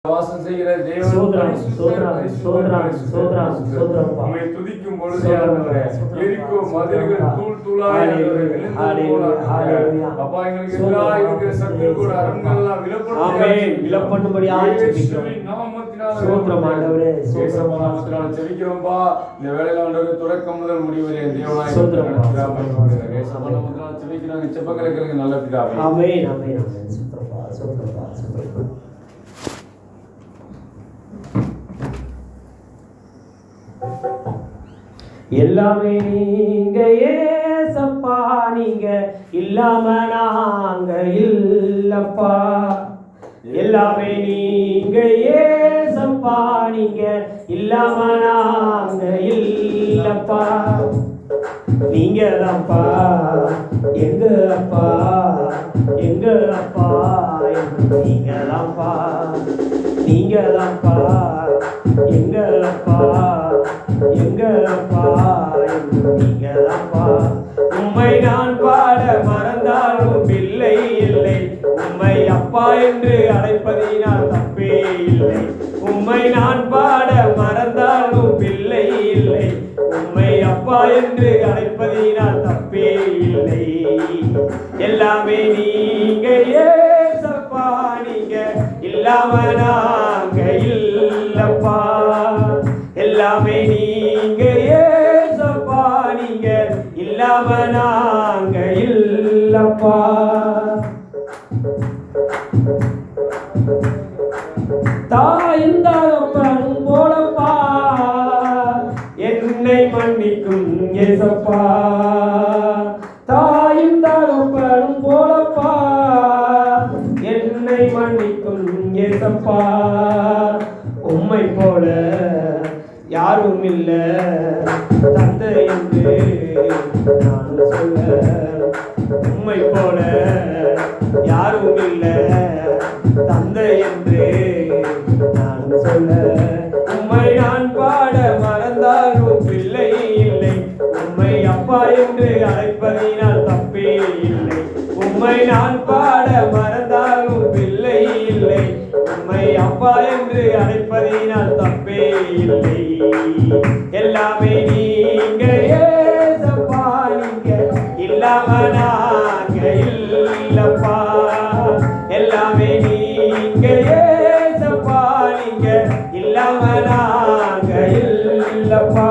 வாசம் செய்கிற தேவன் சோத்ரம் சோத்ரம் சோத்ரம் சோத்ரம் சோத்ரம் உம்மை துதிக்கும் பொழுது ஆண்டவரே எரிகோ மதில்கள் தூள் தூளாய் அப்பா எங்களுக்கு எதிராக இருக்கிற சத்துருவோட அரண்கள் எல்லாம் விலப்படும்படியாக ஜெபிக்கிறோம் நாமத்தினால சோத்ரம் ஆண்டவரே சோத்ரம் நாமத்தினால ஜெபிக்கிறோம்பா இந்த வேளையில ஆண்டவரே தொடக்கம் முதல் முடிவு வரை தேவனாய் சோத்ரம் நாமத்தினால ஜெபிக்கிறாங்க ஜெபங்களை கேளுங்க நல்ல பிதாவே ஆமென் ஆமென் ஆமென் சோத்ரப்பா சோத்ரப்பா சோத்ரப்பா எல்லாமே நீங்க ஏசப்பா நீங்க இல்லாம நாங்க இல்லப்பா எல்லாமே நீங்க ஏசப்பா நீங்க இல்லாம நாங்க இல்லப்பா நீங்க தான்ப்பா எங்க அப்பா எங்க அப்பா நீங்க தான்ப்பா நீங்க தான்ப்பா எங்க அப்பா எங்க அப்பா நீங்க தான்ப்பா உம்மை நான் பாட மறந்தாலும் பிள்ளை இல்லை உம்மை அப்பா என்று அழைப்பதினால் தப்பே இல்லை உம்மை நான் பாட மறந்தாலும் பிள்ளை இல்லை உம்மை அப்பா என்று அழைப்பதினால் தப்பே இல்லை எல்லாமே நீங்க ஏசப்பா நீங்க இல்லாம நாங்க இல்லப்பா எல்லாமே நீங்க ஏசப்பா நீங்க இல்லாம நாங்க இல்லப்பா தாயின் தகப்பனும் போலப்பா என்னை மன்னிக்கும் ஏசப்பா தாயின் தகப்பனும் போலப்பா என்னை மன்னிக்கும் ஏசப்பா உம்மை போல யாரும் இல்ல தந்தை என்று நான் சொல்ல உம்மை போல யாரும் இல்ல தந்தை என்று நான் சொல்ல உம்மை நான் பாட மறந்தாலும் பிள்ளை இல்லை உம்மை அப்பா என்று அழைப்பதினால் தப்பே இல்லை உம்மை நான் பாட மறந்தாலும் பிள்ளை இல்லை உம்மை அப்பா என்று அழைப்பதினால் தப்பே இல்லை எல்லாமே நீங்க ஏசப்பா நீங்க இல்லாம நாங்க இல்லப்பா எல்லாமே நீங்க ஏசப்பா நீங்க இல்லாம நாங்க இல்லப்பா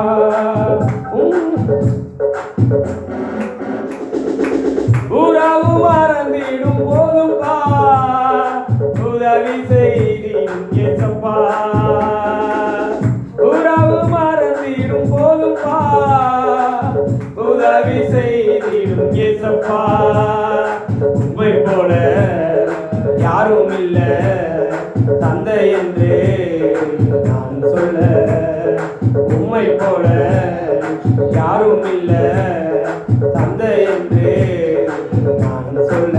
உறவு மறந்திடும் போதும்பா உதவி செய்தீங்க ஏசப்பா உறவு மறந்திடும் போதும்பா உதவி செய்திடும் ஏசப்பா உம்மை போல யாரும் இல்ல தந்தை என்று நான் சொல்ல உம்மை போல யாரும் இல்ல தந்தை என்று நான் சொல்ல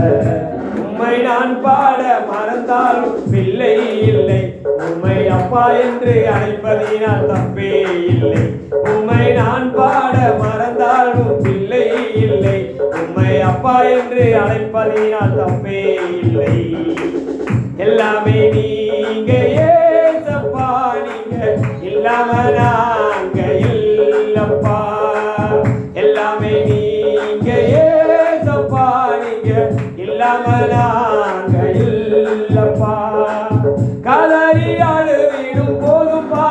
உம்மை நான் பாட மறந்தாலும் பிள்ளை இல்லை உம்மை அப்பா என்று அழைப்பதினால் தப்பே இல்லை உம்மை நான் பாட மறந்தாலும் பிள்ளை இல்லை உம்மை அப்பா என்று அழைப்பதினால் தப்பே இல்லை எல்லாமே நீங்க ஏசப்பா நீங்க இல்லாம நாங்க இல்லப்பா எல்லாமே நீங்க ஏசப்பா நீங்க இல்லாம நாங்க இல்லப்பா கதறி அழுதிடும் போதும்பா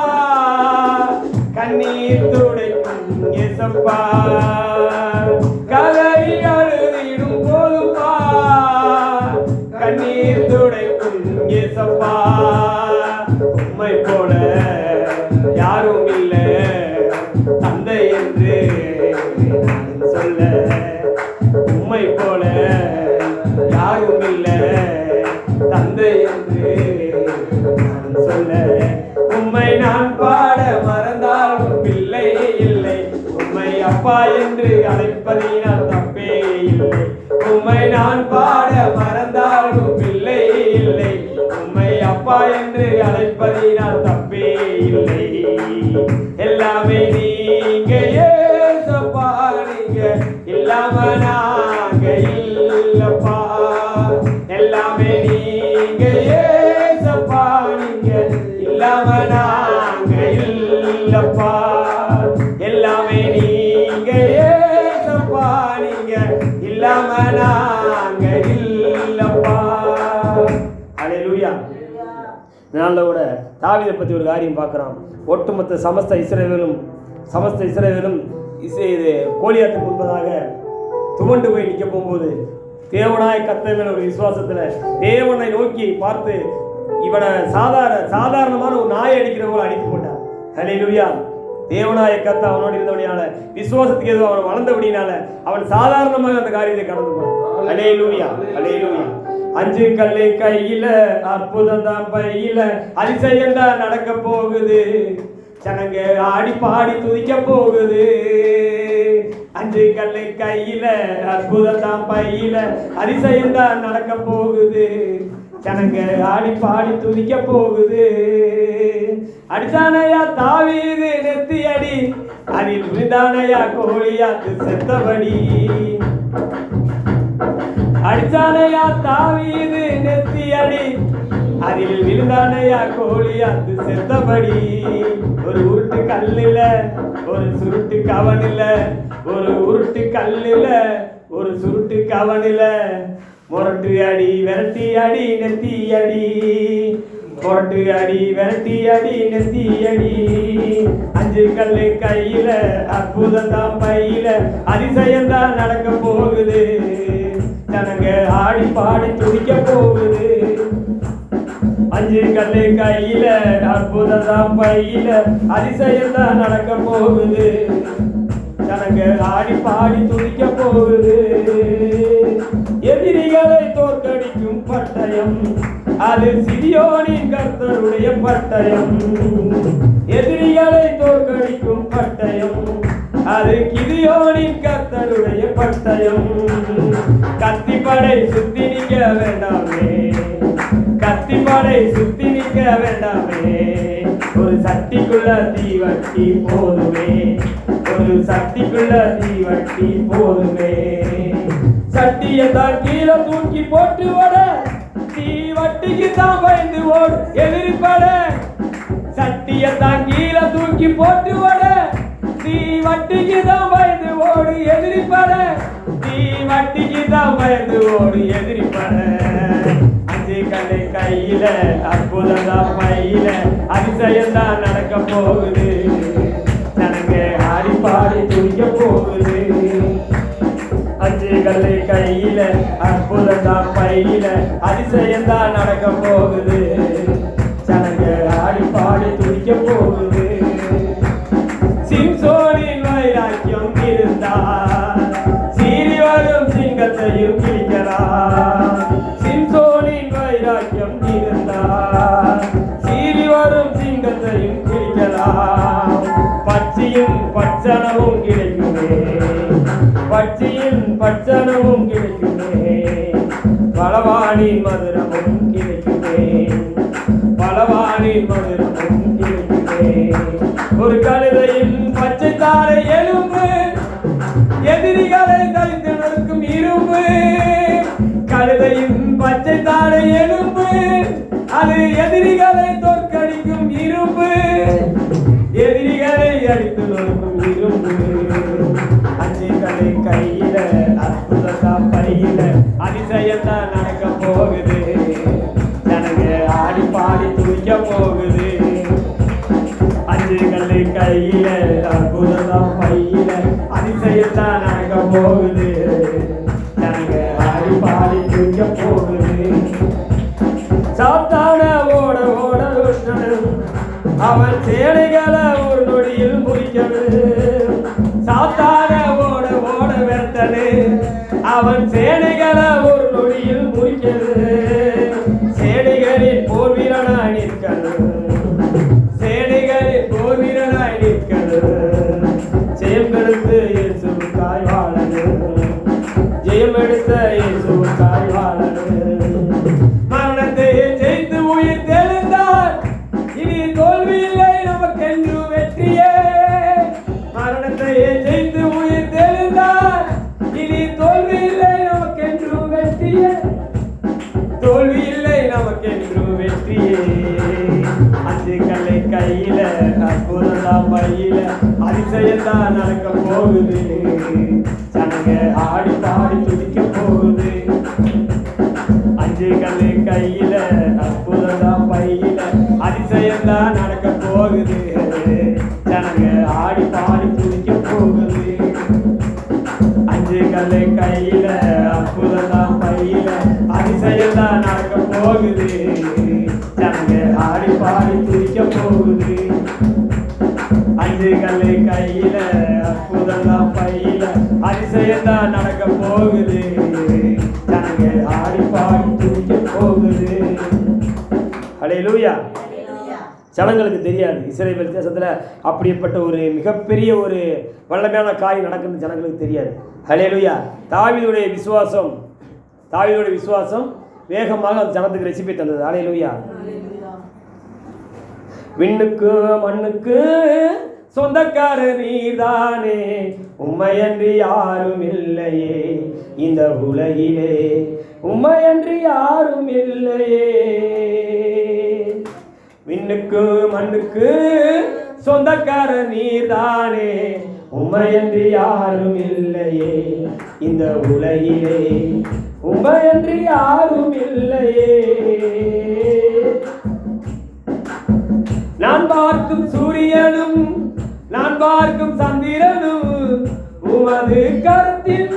கண்ணீர் துடைக்கும் ஏசப்பா கதறி அழுதிடும் போதும்பா கண்ணீர் துடைக்கும் ஏசப்பா உம்மை போல யாரும் இல்ல தந்தை என்று நான் சொல்ல உம்மை போல யாரும் இல்ல தந்தை என்று நான் சொல்ல உம்மை நான் பாட மறந்தாலும் பிள்ளை இல்லை உம்மை அப்பா என்று அழைப்பதினால் தப்பே இல்லை உம்மை நான் பாட மறந்தாலும் பிள்ளை இல்லை உம்மை அப்பா என்று அழைப்பதினால் தப்பே இல்லை எல்லாமே நீங்க ஏசப்பா நீங்க இல்லாம நாங்க இல்லப்பா எல்லாமே நீங்க ஏசப்பா நீங்க இல்லாம நாங்க இல்லப்பா, எல்லாமே நீங்க ஏசப்பா, நீங்க இல்லாம நாங்க இல்லப்பா. ஹல்லேலூயா. இதனால கூட தாவீதை பற்றி ஒரு காரியம் பார்க்குறோம். ஒட்டுமொத்த சமஸ்த இஸ்ரவேலும் இது கோலியாத்துக்கு முன்பதாக துவண்டு போய் நிற்க போகும்போது தேவனாய் கர்த்தர் ஒரு விசுவாசத்தில் தேவனை நோக்கி பார்த்து இவனை சாதாரணமான ஒரு நாயை அடிக்கிறவங்களை அடித்து போட்டான். ஹல்லேலூயா. தேவனாய கர்த்தர் அவனோடு இருந்தபடினால, விசுவாசத்துக்கு எதுவும் அவன் வளர்ந்தபடினால அவன் சாதாரணமாக அந்த காரியத்தை கடந்து போனான். ஹல்லேலூயா, ஹல்லேலூயா. 5 கல்லு கையில, அற்புதம் தான் பையில, அதிசயம் தான் நடக்க போகுது, ஜனங்க ஆடி பாடி துதிக்க போகுது. 5 கல்லு கையில, அற்புதம் தான் பையில, அதிசயம் தான் நடக்க போகுது, ஜனங்க ஆடி பாடி துதிக்க போகுது. அடித்தானையா தாவீது நெத்தி அடி, அதில் விழுந்தானையா கோலியாத்து செத்தபடி. அடித்தானையா தாவீது நெத்தி அடி, அதில் விழுந்தானையா கோலியாத்து செத்தபடி. ஒரு உருட்டு கல்லுல ஒரு சுருட்டு கவனில, ஒரு உருட்டு கல்லுல ஒரு சுருட்டு கவனில, முரட்டு அடி விரட்டி அடி நெத்தி அடி, முரட்டு அடி விரட்டி அடி நெத்தி அடி. 5 கல்லு கையில, அற்புதம் தான் பையில, அதிசயம் தான் நடக்க போகுது, ஜனங்க ஆடி பாடி துடிக்க போகுது. 5 கல்லு கையில, அற்புதம் தான் பையில, அதிசயம் தான் நடக்க போகுது, ஜனங்க ஆடி பாடி துதிக்க போகுது. எதிரிகளை தோற்கடிக்கும் பட்டயம், அது சியோனின் கர்த்தருடைய பட்டயம். எதிரிகளை தோற்கடிக்கும் பட்டயம், அது கிதியோனின் கர்த்தருடைய பட்டயம். கத்திப்படை சுத்தி நிற்க வேண்டாமே, கத்திப்படை சுத்தி நிற்க வேண்டாமே, ஒரு சட்டிக்குள்ள தீவட்டி போதுமே, ஒரு சட்டிக்குள்ள தீவட்டி போதுமே. சட்டியை தான் கீழே தூக்கி போட்டு ஓட, தீவட்டிக்கு தான் பயந்து ஓடு எதிர்ப்பட. சட்டியை தான் கீழே தூக்கி போட்டு ஓட, தீவட்டிக்கு தான் பயந்து ஓடு எதிர்ப்பட, தீவட்டிக்கு தான் பயந்து ஓடு எதிர்ப்பட. 5 கல்லு கையில, அற்புதம் தான் பையில, அதிசயம் தான் நடக்க போகுது, ஜனங்க ஆடி பாடி துடிக்க போகுது. 5 கல்லு கையில, அற்புதம் தான் பையில, அதிசயம் தான் நடக்க போகுது, ஜனங்க ஆடி பாடி துடிக்க போகுது. சிம்சோனின் வைராக்கியம் இருந்தால் சீறி வரும் சிங்கத்தையும் கிழிக்கலாம். சிம்சோனின் வைராக்கியம் இருந்தால் சீறி வரும் சிங்கத்தையும் கிழிக்கலாம். பட்சியும் பட்சணமும் கிடைக்குமே, பட்சியும் பட்சணமும் கிடைக்குமே, பலவாணி மதுரமும் கிடைக்குமே, பலவாணி மதுரமும் கிடைக்குமே. ஒரு கழுதையின் பச்சை தாரை எலும்பு, எதிரிகளை தரித்து நிற்கும் இரும்பு. கழுதையின் பச்சை தாரை எலும்பு, அது எதிரிகளை தோற்கடிக்கும் இரும்பு, எதிரிகளை அடித்து நொறுக்கும் இரும்பு. 5 கல்லு கையில, அற்புதம் பையில, அதிசயம் தான் நடக்க போகுது, ஜனங்க ஆடி பாடி துடிக்க போகுது. 5 கல்லு கையில, அற்புதம் பையில, அதிசயம் தான் நடக்க போகுது, ஜனங்க ஆடி பாடி துடிக்க போகுது. சாத்தான ஓட ஓட விட்டணும், அவன் சேனைகளை ஒரு நொடியில் முடிக்கணும். சாத்தான ஓட ஓட வெட்டனு, அவன் சேனைகளை ஒரு நொடியில் முடிக்கணும். சேனைகளின் போர் வீரனாய் நிற்கணும், சேனைகளின் போர் வீரனாய் நிற்கணும். ஜெயம் எடுத்து இயேசுவுக்காய் வாழணும், ஜெயம் எடுத்த இயேசுவுக்காய் வாழணும். மரணத்தை ஜெயித்து உயிர் தெழுந்தார், இனி தோல்வி இல்லை நமக்கென்று வெற்றியே. மரணத்தை ஜெயித்து உயிர் தெழுந்தார், இனி தோல்வி இல்லை நமக்கென்று வெற்றியே, தோல்வி இல்லை நமக்கென்று வெற்றியே. அதிசயம்தான் நடக்க போகுது. ஜனங்க ஆடி பாடி துதிக்க போகுது. 5 கல்லு கையில அற்புதம் தான் பையில அதிசயம்தான் நடக்க போகுது. ஜனங்க ஆடி பாடி துதிக்க போகுது. 5 கல்லு கையில அற்புதம் தான் பையில அதிசயம்தான் நடக்க போகுது. ஜனங்க ஆடி பாடி துதிக்க போகுது. ஹல்லேலூயா. ஜனங்களுக்கு தெரியாது இஸ்ரவேல் தேசத்தில் அப்படிப்பட்ட ஒரு மிகப்பெரிய ஒரு வல்லமையான காரியம் நடக்குது. ஜனங்களுக்கு தெரியாது. ஹல்லேலூயா. தாவீதுடைய விசுவாசம் வேகமாக அந்த ஜனத்துக்கு ரெசிபி தந்தது. ஹல்லேலூயா. விண்ணுக்கு மண்ணுக்கு சொந்தக்காரர் நீர்தானே, உம்மையன்றி யாரும் இல்லையே இந்த உலகிலே, உம்மையன்றி யாரும் இல்லையே. விண்ணுக்கு மண்ணுக்கு சொந்தக்காரர் நீர்தானே, உம்மையன்றி யாரும் இல்லையே இந்த உலகிலே, உம்மையன்றி யாரும் இல்லையே. நான் பார்க்கும் சூரியனும் நான் பார்க்கும் சந்திரனும் உமது கரத்தின்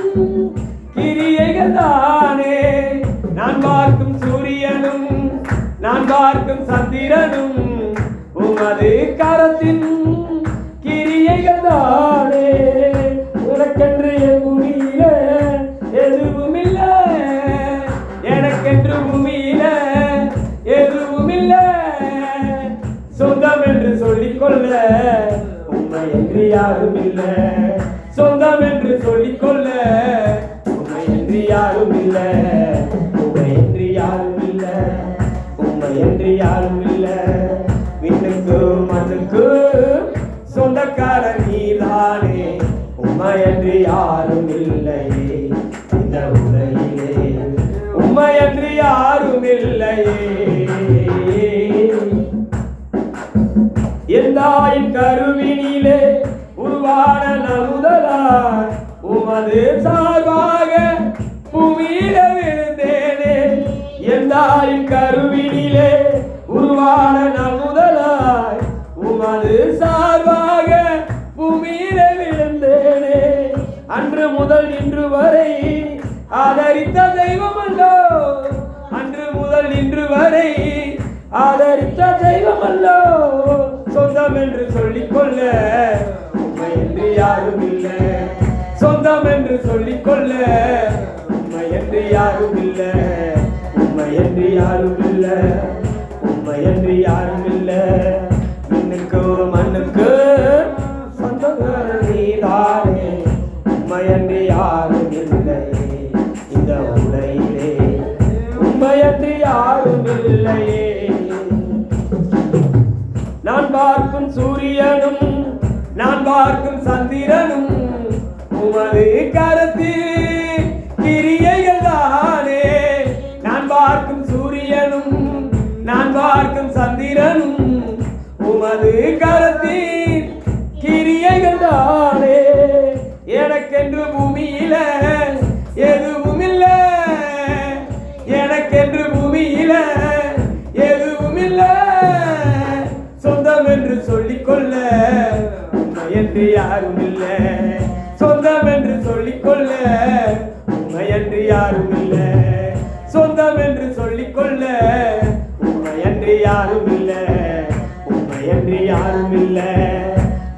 கிரியைகள் தானே. நான் பார்க்கும் சூரியனும் நான் பார்க்கும் சந்திரனும் உமது கரத்தின் கிரியைகள் தானே. உனக்கென்று என் பூமியில எதுவும் இல்லை, எனக்கென்று பூமியில எதுவும் இல்லை. சொந்தம் என்று சொல்லிக்கொள்ள உண்மை என்று யாரும் இல்லை. சொந்தம் என்று சொல்லிக்கொள்ள உண்மை என்று யாரும் இல்லை. உண்மை என்று யாரும் இல்லை. உண்மை என்று யாரும் இல்லை. விண்ணுக்கு மண்ணுக்கு சொந்தக்காரர் நீதானே, உண்மை என்று யாரும் இல்லையே இந்த உலகிலே, உண்மை என்று யாரும் இல்லையே. எந்தாயின் கருவினிலே உருவான நமுதலாய் உமது சார்பாக பூமியில விழுந்தேனே. எந்தாயின் கருவினிலே உருவான நமுதலாய் உமது சார்பாக பூமியில விழுந்தேனே. அன்று முதல் இன்று வரை ஆதரித்த தெய்வம் அல்லோ, அன்று முதல் இன்று வரை ஆதரித்த தெய்வம் அல்லோ. சொந்தம் என்று சொல்லிக்கொள்ள உண்மை என்று யாரும் இல்லை. சொந்தம் என்று சொல்லிக்கொள்ள உண்மை என்று யாரும் இல்லை. உண்மை என்று யாரும் இல்லை. உண்மை என்று யாரும் இல்லை. விண்ணுக்கு மண்ணுக்கு சொந்தக்காரர் நீதானே, உண்மை என்று யாரும் இல்லை இந்த உலகிலே, உண்மை என்று யாரும் இல்லையே. நான் பார்க்கும் சூரியனும் நான் பார்க்கும் சந்திரனும் உமது கரத்தில் கிரியைகள் தானே. நான் பார்க்கும் சூரியனும் நான் பார்க்கும் சந்திரனும் உமது கரத்தில் கிரியைகள் தானே. எனக்கென்று பூமியில எதுவும் இல்லை, எனக்கென்று பூமியில எதுவும் இல்லை. சொந்தம் என்று சொல்லிக்கொள்ள உண்மை என்று யாரும் இல்லை. சொந்தம் என்று சொல்லிக்கொள்ள உண்மை என்று யாரும் இல்லை. சொந்தம் என்று சொல்லிக்கொள்ள உண்மை என்று யாரும் இல்லை. உண்மை என்று யாரும் இல்லை.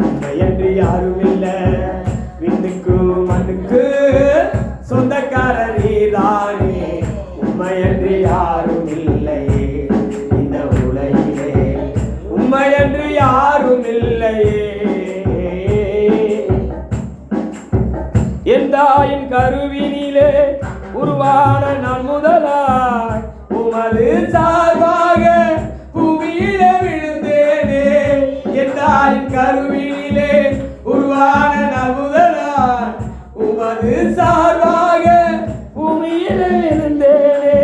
உண்மை என்று யாரும் இல்லை. விண்ணுக்கு மண்ணுக்கு சொந்தக்காரர் நீதானே, உண்மை என்று யாரும் இல்லையே இந்த உலகிலே, உண்மை என்று யாரும் இல்லையே. என் தாயின் கருவினிலே உருவான நாள் முதலாய் உமது சார்பாக பூமியில விழுந்தேனே. என் தாயின் கருவினிலே உருவான நாள் முதலாய் உமது சார்பாக பூமியில விழுந்தேனே.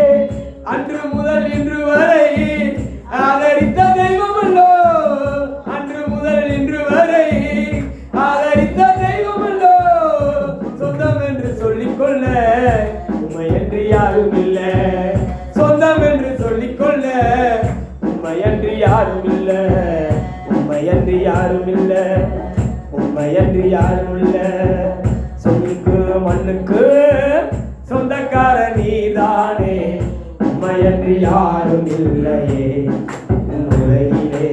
அன்று முதல் இன்று வரை ஆதரித்த தெய்வம் அல்லோ, அன்று முதல் இன்று வரை ஆதரித்த தெய்வம் அல்லோ. சொந்தம் என்று சொல்லிக்கொள்ள உண்மை என்று யாரும் இல்லை. உம்மையன்றி யாரும் இல்ல, உம்மையன்றி யாரும் இல்ல, உம்மையன்றி யாரும் இல்ல. சொல்லுக்கு மண்ணுக்கு சொந்தக்கார நீதானே, உம்மையன்றி யாரும் இல்லையே உலகிலே,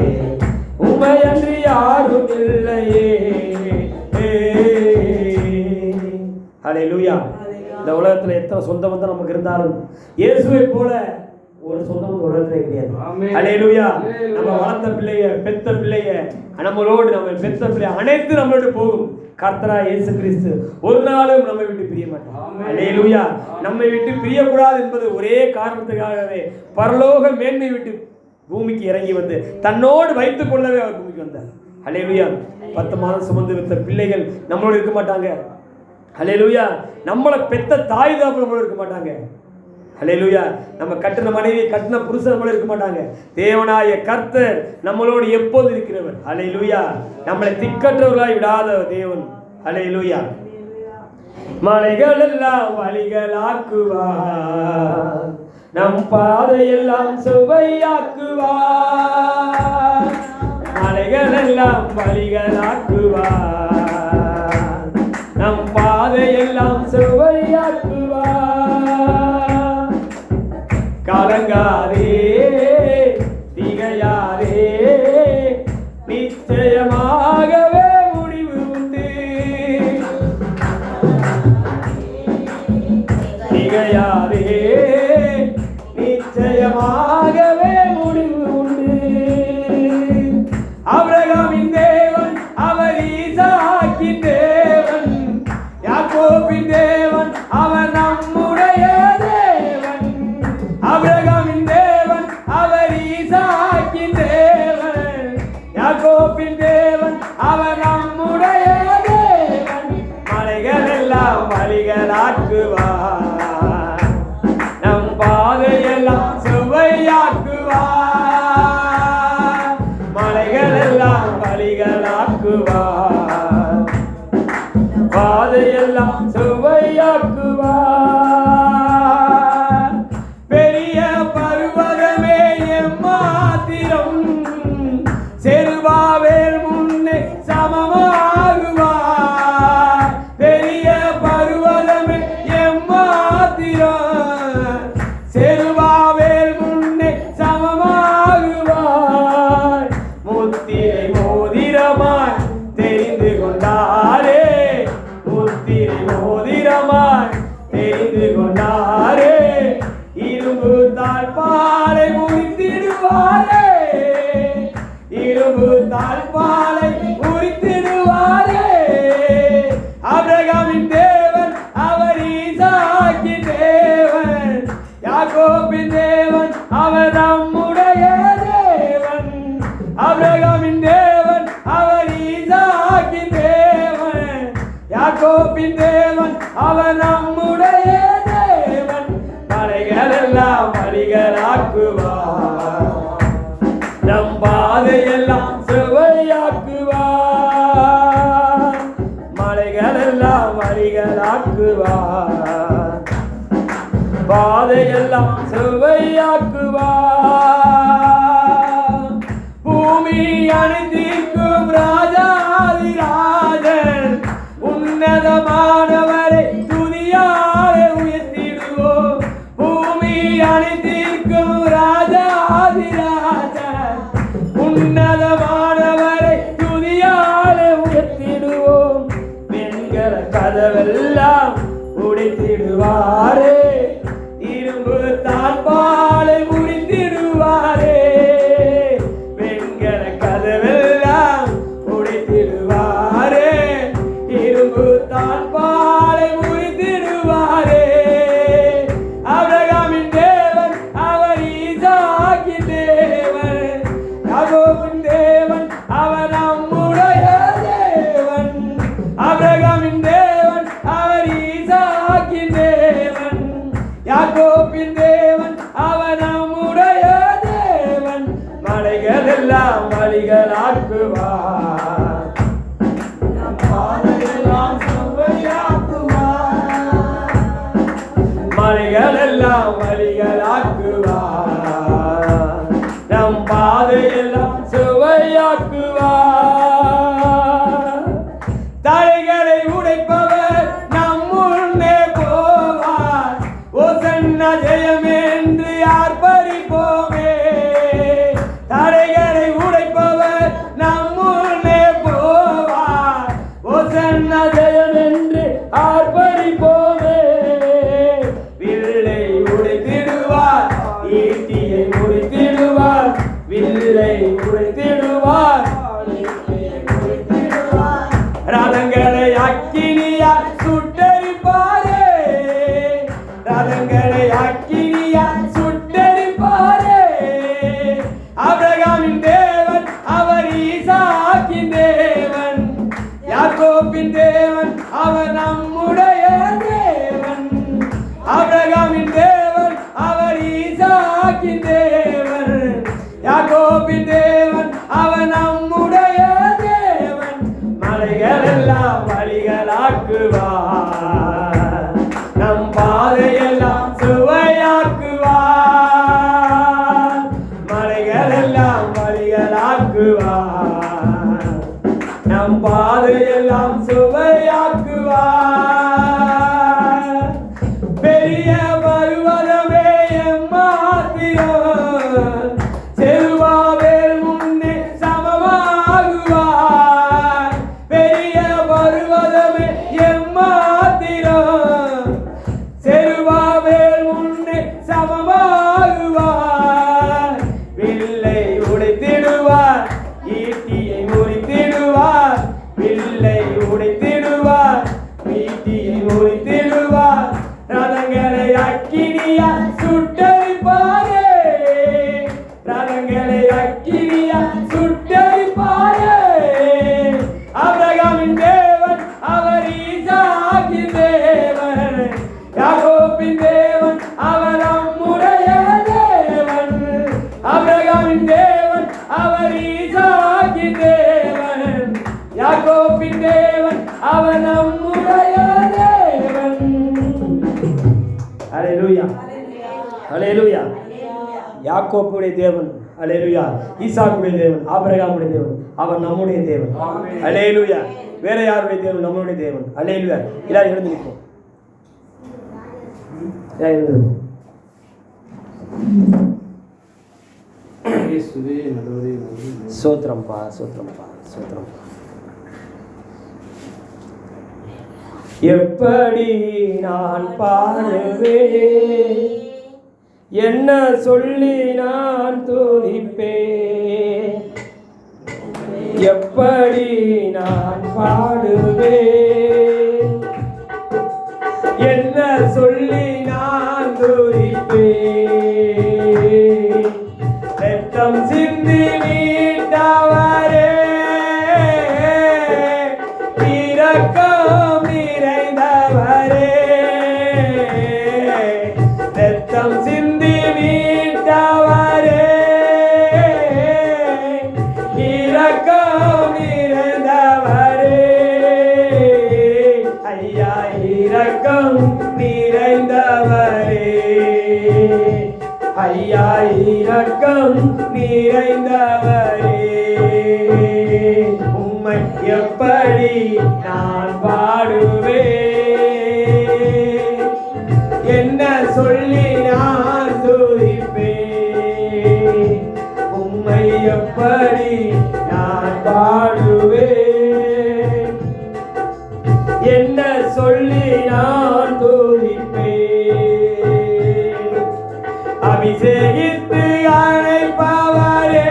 உம்மையன்றி யாரும் இல்லையே. ஹல்லேலூயா. இந்த உலகத்துல எத்தனை சொந்த பந்தம் நமக்கு இருந்தாலும் இயேசுவை போல ஒரு சொந்தம் உலகத்திலே கிடையாது. ஹல்லேலூயா. நம்ம வளர்த்த பிள்ளைய, பெத்த பிள்ளைய, நம்மளோடு நம்ம பெத்த பிள்ளைய அனைத்து நம்மளோடு போகும். கர்த்தராகிய இயேசு கிறிஸ்து ஒரு நாளும் நம்மை விட்டு பிரிய மாட்டார். ஹல்லேலூயா. நம்மை விட்டு பிரியக்கூடாது என்பது ஒரே காரணத்துக்காகவே பரலோக மேன்மை விட்டு பூமிக்கு இறங்கி வந்து தன்னோடு வைத்துக் கொள்ளவே அவர் பூமிக்கு வந்தார். ஹல்லேலூயா. 10 மாதம் சுமந்து வைத்த பிள்ளைகள் நம்மளோடு இருக்க மாட்டாங்க. ஹல்லேலூயா. நம்மளை பெத்த தாய் தான் நம்மளோடு இருக்க மாட்டாங்க. ஹல்லேலூயா. நம்ம கட்டின மனைவி, கட்டின புருஷன் நம்மளோட இருக்க மாட்டாங்க. தேவனாய கர்த்தர் நம்மளோடு எப்போது இருக்கிறவர். ஹல்லேலூயா. நம்மளை திக்கற்றவர்களாய் விடாத தேவன். ஹல்லேலூயா. மலைகள் எல்லாம் வழிகளாக்குவார், நம் பாதையெல்லாம் சுவையாக்குவார். மலைகள் எல்லாம் வழிகளாக்குவார், நம் பாதையெல்லாம் சுவையாக்குவார். கலங்காதே திகையாதே, நிச்சயமாகவே முடிவு உண்டு. திகையாதே, நிச்சயமாகவே முடிவு உண்டு. ஆபிரகாமின் தேவன் அவர் ஈசாக்கின் தேவன், யாக்கோபின் தேவன் அவர் நம்முடைய தேவன். ஆபிரகாமின் தேவன் அவர் ஈசாக்கின் தேவன், யாக்கோபின் தேவன் அவர் நம்முடைய தேவன். மலைகள் எல்லாம் வழிகளாக்குவார், நம் பாதையெல்லாம் சுவையாக்குவார். மலைகள் எல்லாம் வழிகளாக்குவார், பாதையெல்லாம் சுவையாக்குவார். பெரிய பர்வதமே எம்மாத்திரம், செருபாவேல் முன்னே சமமாகுவார். பெரிய பர்வதமே எம்மாத்திரம், செருபாவேல் முன்னே சமமாகுவார். முத்திரை மோதிரமாய் தெரிந்து கொண்டாரே, முத்திரை மோதிரமாய் தெரிந்து கொண்டாரே. இரும்பு தாழ்பாலை முறித்திடுவாரே, இரும்பு தாழ்பாலை முறித்திடுவாரே. ஆபிரகாமின் தேவன் அவர் ஈசாக்கின் தேவன், யாக்கோபின் தேவன் அவர் நம்முடைய தேவன். ஆபிரகாமின் தேவன் அவர் ஈசாக்கின் தேவன், யாக்கோபின் தேவன் அவர் நம்முடைய தேவன். மலைகள் எல்லாம் வழிகளாக்குவார், நம் பாதையெல்லாம் சுவையாக்குவார். மலைகள் எல்லாம் வழிகளாக்குவார், பாதையெல்லாம் சுவையாக்குவார். பூமி அனைத்திற்கும் ராஜாதிராஜன், உன்னதமானவரை துதியாலே உயர்த்திடுவோம். பூமி அனைத்திற்கும் ராஜாதிராஜன், உன்னதமானவரை துதியாலே உயர்த்திடுவோம். பெண்கள கதவெல்லாம் உடைத்திடுவாரே, இரும்பு தாழ்பாலை முறித்திடுவாரே. பெண்கள கதவெல்லாம் உடைத்திடுவாரே, இரும்பு தாழ்பாலை முறித்திடுவாரே. ஆபிரகாமின் தேவன் அவர் ஈசாக்கின் தேவன், யாக்கோபின் தேவன் அவர் நம்முடைய தேவன். ஆபிரகாமின் தேவன் அவர் ஈசாக்கின் தேவன், யாக்கோபின் தேவன் அவர் நம்முடைய தேவன். மலைகள் எல்லாம் வழிகளாக்குவார், நம் பாதையெல்லாம் சுவையாக்குவார். மலைகள் எல்லாம் வழிகளாக்குவார், நம் பாதையெல்லாம் சுவையாக்குவார். தடைகளை உடைப்பவர் நம் முன்னே போவார். ஓசன்னா ஜெயம் என்று ஆர்ப்பரிப்போமே. தடைகளை உடைப்பவர் நம் முன்னே போவார். ஓசன்னா ஜெயம் என்று ஆர்ப்பரிப்போமே. வில்லை உடைத்திடுவார், ஈட்டியை உடைத்திடுவார். வில்லை உடைத்திடுவார், ரதங்களை அக்கினியால் சுட்டெரிப்பாரே. ரதங்களை அக்கினியால் சுட்டெரிப்பாரே. ஆபிரகாமின் தேவன் அவர் ஈசாக்கின் தேவன். யாக்கோபின் தேவன் அவர் நம்முடைய தேவன். ஆபிரகாமின் தேவன் அவர் ஈசாக்கின் தேவன். யாக்கோபின் தேவன் அவர் நம்முடைய தேவன். மலைகளெல்லாம் வழிகளாக்குவார். நம் பாதையெல்லாம் சுவையாக்குவார். மலைகளெல்லாம் வழிகளாக்குவார். நம் பாதையெல்லாம் சுவையாக்குவார். பெரிய பருவதமே எம்மாத்திரம் செருபாபேல் முன்னே சமமாகுவார். பெரிய பருவதமே எம்மாத்திரம் செருபாபேல் முன்னே சமமாகுவார். வில்லை உடைத்திடுவார், ஈட்டியை முறித்திடுவார். வில்லை உடைத்திடுவார், ஈட்டியை முறித்திடுவார். ரதங்களை அக்கினியால் சுட்டெரிப்பாரே. ரதங்களை அக்கினியால் சுட்டெரிப்பாரே. ஆபிரகாமின் தேவன் அவர் ஈசாக்கின் தேவன். யாக்கோபின் தேவன் அவர் நம்முடைய தேவன். ஆபிரகாமின் தேவன் அவர் ஈசாக்கின் தேவன். யாக்கோபின் தேவன் அவர் நம்முடைய தேவன். ஹல்லேலூயா, ஹல்லேலூயா. யாக்கோபுடைய தேவன், ஹல்லேலூயா. ஈசாக்குடைய தேவன், ஆபிரகாமுடைய தேவன் அவர் நம்முடைய தேவன். ஹல்லேலூயா. வேற யாருடைய தேவன்? நம்முடைய தேவன். ஹல்லேலூயா. எல்லாரும் எழுந்து நிற்போம். சோத்திரம்பா, சோத்திரம்பா, சோத்திரம்பா. எப்படி நான் பாடுவேன், என்ன சொல்லி நான் துதிப்பேன். எப்படி நான் பாடுவேன், என்ன சொல்லி நான் துதிப்பேன். ரத்தம் சிந்தி மீட்டவரே, இரக்கம் நிறைந்தவரே. ரத்தம் சிந்தி மீட்டவரே, இரக்கம் நிறைந்தவரே. ஐயா இரக்கம் நிறைந்தவரே. ஐயா இரக்கம் நிறைந்தவரே. உம்மை எப்படி நான் பாடுவேன், என்ன சொல்லி நான் துதிப்பேன். உம்மை எப்படி நான் பாடுவேன், என்ன சொல்லி நான் துதிப்பேன். அபிஷேகித்து அழைப்பவரே,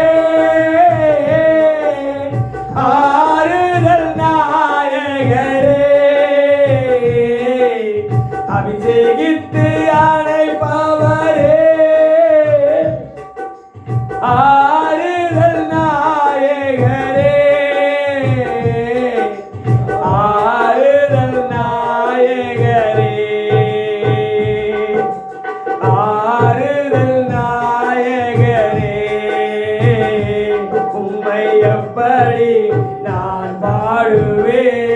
ஆறுதல் நாயகரே. அபிஷேகித்து அழைப்பவரே, ஆறுதல் நாயகரே. ஆறுதல் நாயகரே, ஆறுதல் நாயகரே. உம்மை எப்படி நான் பாடுவேன்,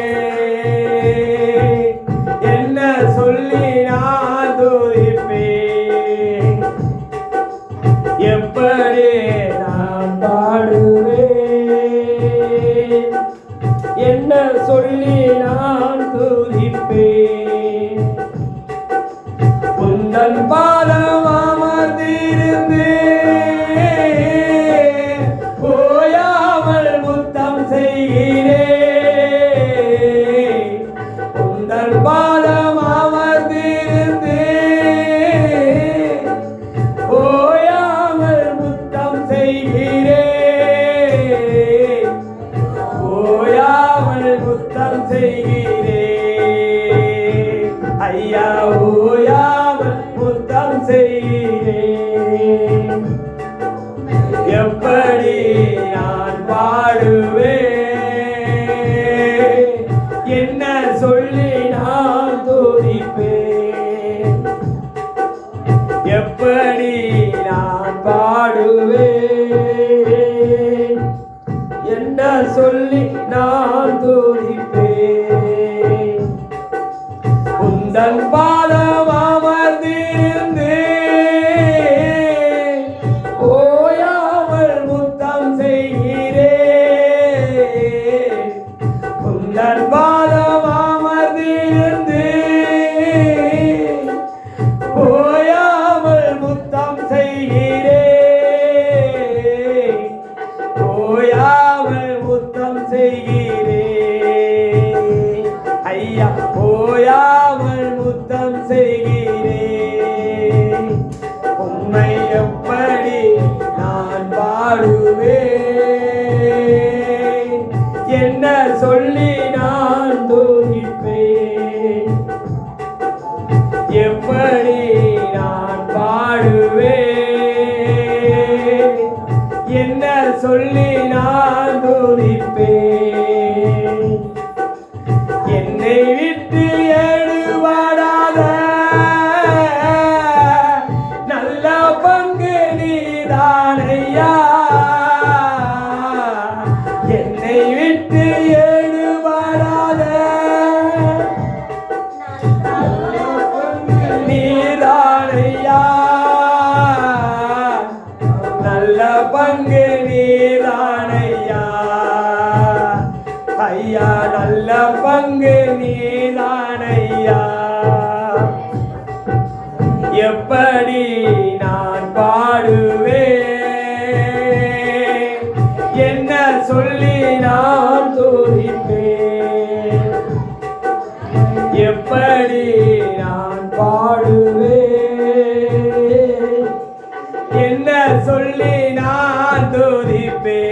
என்ன சொல்லி நான் துதிப்பேன். எப்படி நான் என்ன சொல்லி நான் துதிப்பேன்? உந்தன் பாதம் அமர்ந்திருந்து ஓயாமல் முத்தம் செய்கிறேன். உந்தன் பாதம் அமர்ந்திருந்து ஓயாமல் முத்தம் செய்கிறேன். ஓயாமல் முத்தம் செய்கிறேன். ஐயா ஓயாமல் முத்தம் செய்கிறேன். எப்படி நான் பாடுவேன்? என்ன சொல்லி நான் துதிப்பேன்? எப்படி நான் பாடுவேன்? என்ன சொல்லி நான் துதிப்பேன்? உந்தன் பாதம் அமர்ந்திருந்து ஓயாமல் முத்தம் செய்கிறேன். உந்தன் பாதம் அமர்ந்திருந்து ஓயாமல் முத்தம் செய்கிறேன். ஓயாமல் முத்தம் செய்கிறேன். ஐயா ஓயாமல் முத்தம் செய்கிறேன். உம்மை எப்படி நான் பாடுவேன்? என்ன சொல்லி நான் துதிப்பேன்? எப்படி நான் பாடுவேன்? என்ன சொல்லி நான் துதிப்பேன்? என்னை விட்டு எடுபடாத நல்ல பங்கு நீதானையா. என்னை விட்டு எடுபடாத நீதானையா. நல்ல பங்கு நீதானையா. ஐயா நல்ல பங்கு நீதானையா. எப்படி நான் பாடுவேன்? என்ன சொல்லி நான் துதிப்பேன்? எப்படி நான் பாடுவேன்? என்ன சொல்லி நான் துதிப்பேன்?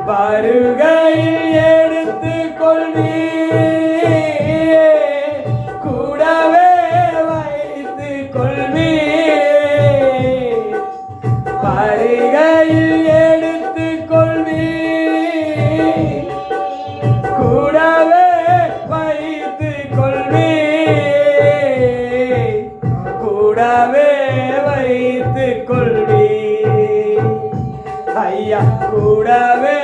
வருகையில் எடுத்துக் கொள்வீர், கூடவே வைத்துக் கொள்வீர். வருகையில் எடுத்துக் கொள்வீர், கூடவே வைத்துக் கொள்வீர். கூடவே வைத்துக் கொள்வீர். ஐயா கூடவே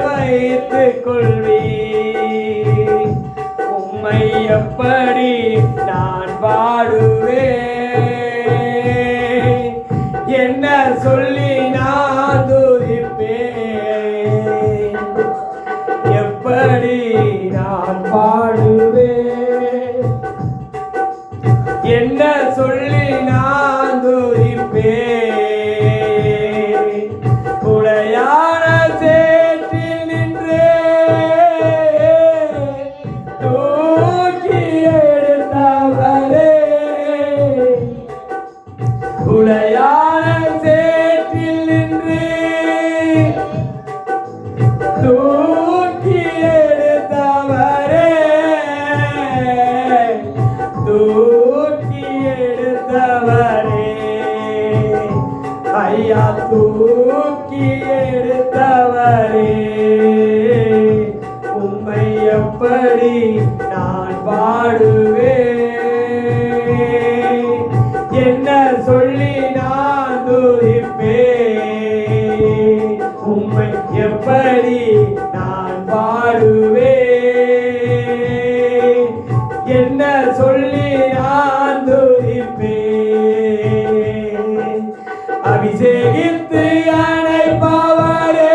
வைத்துக் கொள்வீர். உம்மை எப்படி நான் பாடுவேன்? என்ன சொல்லி நான் துதிப்பேன்? எப்படி நான் பாடுவேன்? என்ன சொல்லி நான் துதிப்பேன்? உடையான சேற்றில் நின்றே தூக்கி எடுத்தவரே. உடையான சேற்றில் நின்று தூக்கி எடுத்தவரே. தூக்கி எடுத்தவரே. ஐயா தூக்கி எடுத்தவரே. உம்மை எப்படி நான் பாடுவேன்? என்ன சொல்லி நான் துதிப்பேன்? உம்மை எப்படி நான் பாடுவேன்? என்ன சொல்லி நான் துதிப்பேன்? அபிஷேகித்து அணைப்பவரே.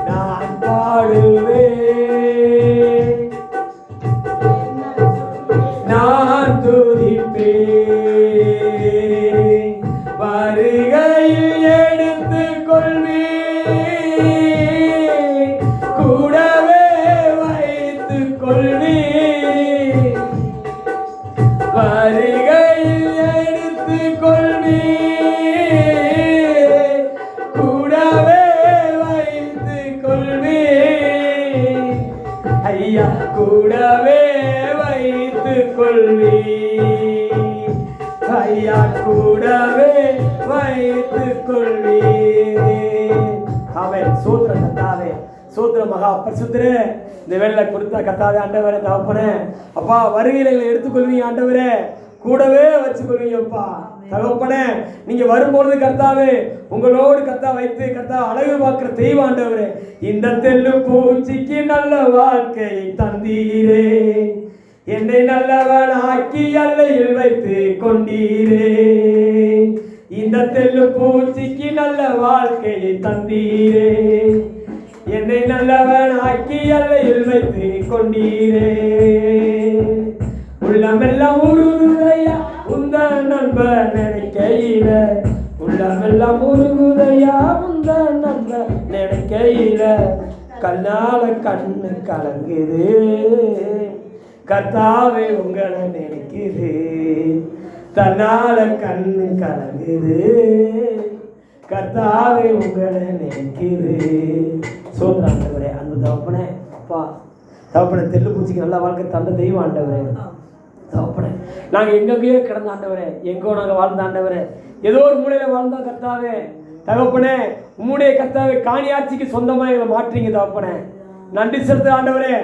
நான் பாடுவேன், நான் துதிப்பேன். வருகையில் எடுத்துக் கொள்வேன், கூடவே வைத்துக் கொள்வேன். வருகையில் எடுத்துக் கொள்வேன், கூடவே வைத்துக் கொள்வேன். ஐயா கூடவே வைத்துக் கொள்வேன், ஐயா கூடவே வைத்துக் கொள்வேன். ஆமென். சோத்திரம் கர்த்தாவே, சோத்திரம் மகா பரிசுத்தரே. இந்த வேளையில கொடுத்த கர்த்தாவே ஆண்டவரே தகப்பனே, அப்பா வருகையில எங்களை எடுத்துக்கொள்வீங்க ஆண்டவரே, கூடவே வச்சுக்கொள்வீங்கப்பா தகப்பனே. நீங்க வரும்பொழுது கர்த்தாவே உங்களோடு கர்த்தா வைத்து கர்த்தா அழகு பார்க்கிற தெய்வ ஆண்டவரே, இந்த தெல்லு பூச்சிக்கு நல்ல வாழ்க்கையை தந்தீரே, என்னை நல்லவன் ஆக்கி அல்லையில் வைத்து கொண்டீரே. இந்த தெல்லு பூச்சிக்கு நல்ல வாழ்க்கையை தந்தீரே, என்னை நல்லவன் ஆக்கி அல்லையில் வைத்து கொண்டீரே. உள்ளமெல்லாம் உருகுதையா உந்த நண்பன் நினைக்கையில, உள்ளமெல்லாம் உருகுதையா உந்த நண்பன் நினைக்கையில, கண்ணால கண்ணு கலங்குது கர்த்தாவே உங்களை நினைக்குது, தன்னால கண்ணு கலங்குது கர்த்தாவே உங்களை நினைக்குது. சோதனை ஆண்டவரே, அன்பு தகப்பனே, அப்பா தகப்பனே தெல்லு பூச்சிக்கு நல்ல வாழ்க்கை தந்த தெய்வம் ஆண்டவரே தகப்பனே. நாங்கள் எங்கெங்கேயோ கிடந்த ஆண்டவரே, எங்கோ நாங்கள் வாழ்ந்த ஆண்டவரே, ஏதோ ஒரு மூலையில் வாழ்ந்தா கர்த்தாவே தகப்பனே, உம்முடைய கர்த்தாவே காணியாட்சிக்கு சொந்தமாக எங்களை மாற்றீங்க தகப்பனே. நன்றி செலுத்த ஆண்டவரே.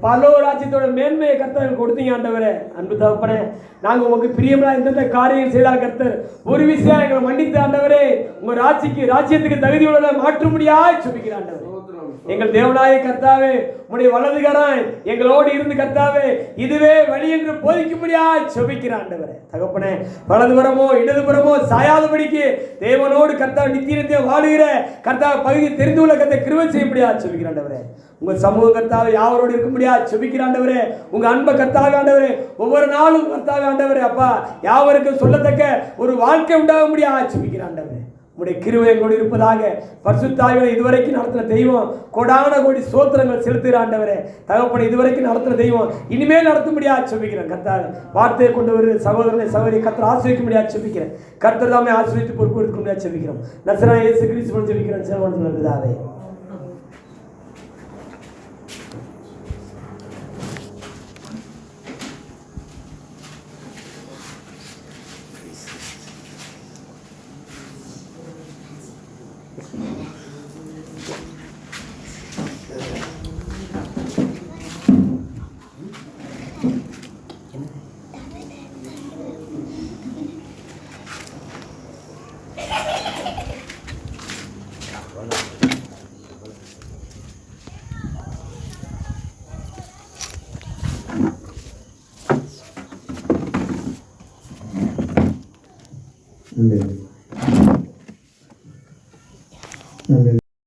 பரலோக ராஜ்யத்தோட மேன்மையை கர்த்தர் கொடுத்தீங்க ஆண்டவரே. அன்பு தகப்பனே, நாங்கள் உங்களுக்கு பிரியமாக எந்தெந்த காரியம் செய்தால் கர்த்தர் ஒரு விஷயம் எங்களை மன்னித்து ஆண்டவரே, உங்கள் ராஜ்யத்துக்கு தகுதி உள்ள மாற்ற முடியாது சொல்லிக்கிற ஆண்டவரே. எங்கள் தேவனாய கர்த்தாவே, உடைய வலதுகரம் எங்களோடு இருந்து கர்த்தாவே இதுவே வழி என்று போதிக்க முடியாது செபிக்கிற ஆண்டவரே தகப்பனே. வலதுபுறமோ இடதுபுறமோ சாயாதபடிக்கு தேவனோடு கர்த்தா நித்தியத்தை வாழுகிற கர்த்தா பகுதி தெரிந்து உள்ள கர்த்தா கிருபை செய்ய முடியாது செபிக்கிற ஆண்டவரே. உங்க சமூக கர்த்தாவே யாவரோடு இருக்க முடியாது செபிக்கிற ஆண்டவரே. உங்க அன்பை கர்த்தாவே ஆண்டவரே, ஒவ்வொரு நாளும் கர்த்தாவே ஆண்டவரே அப்பா யாவருக்கும் சொல்லத்தக்க ஒரு வாழ்க்கை உண்டாக முடியாது செபிக்கிற ஆண்டவரே. உடைய கிருபை எங்களோடு இருப்பதாக. பரிசுத்தாவிகளை இதுவரைக்கும் நடத்துகிற தெய்வம் கோடான கோடி சோத்திரங்கள் செலுத்துகிற ஆண்டவரே தகப்பனை இதுவரைக்கும் நடத்துகிற தெய்வம் இனிமேல் நடத்த முடியாது சொல்லிக்கிறேன் கர்த்தர். வார்த்தையை கொண்டு வருகிற சகோதரனை சகோதரி கர்த்தர் ஆசிரியக்க முடியாது சொல்லிக்கிறேன். கர்த்தர் தாமே ஆசிரியத்து பொறுப்பு எடுக்க முடியாது சொல்லிக்கிறோம். நசரான இயேசு கிறிஸ்து மூலம் சொல்லிக்கிறேன். சேவன் பிதாவே. Amen.